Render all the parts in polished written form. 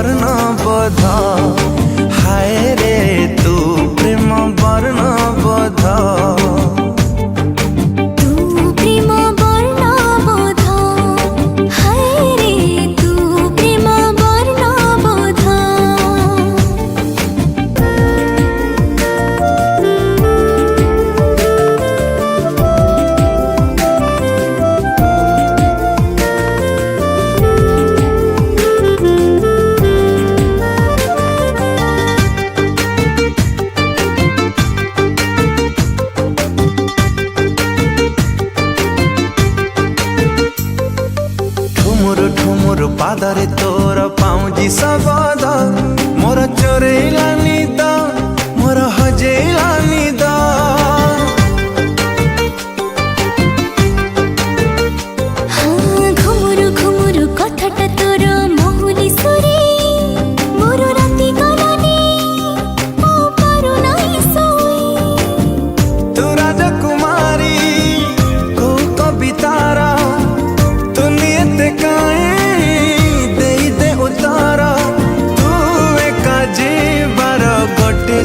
ବର୍ଣ୍ଣବୋଧ। ହାୟ ରେ ତୁ ପ୍ରେମ ବର୍ଣ୍ଣବୋଧ। ठुमुर पादरे तोर पाउजी शबद मोर चोरेला निद मोर हजेला निद। घुमुरु घुमुरु कथाटा तोर महुली सुरे मोर राति गलानी ओ पारु नाई सोई। तू राजकुमारी को कवितारा तू नियते काए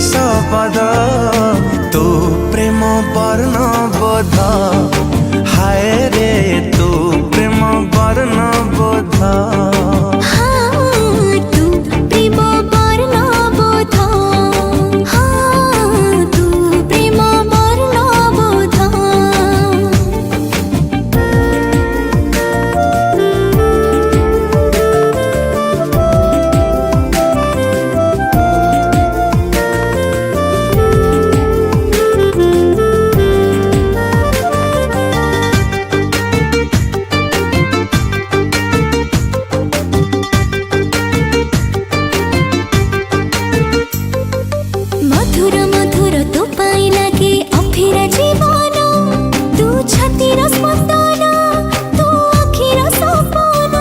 शपथ तू प्रेम वर्णबोध। हाय रे तू प्रेम वर्णबोध। मधुर मधुर तू पाई लगे अफिरा जीवन तू छातीर स्पंदन तू अखिर सपन।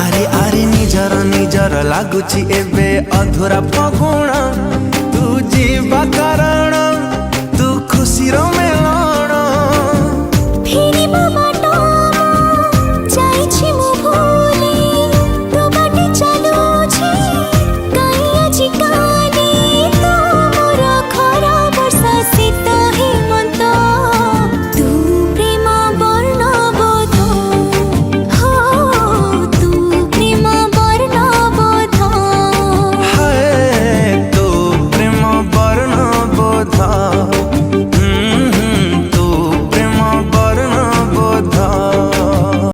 आरे आरे निजर निजर लागुची एबे अधूरा फगुण तू जीवा कारण तू खुशी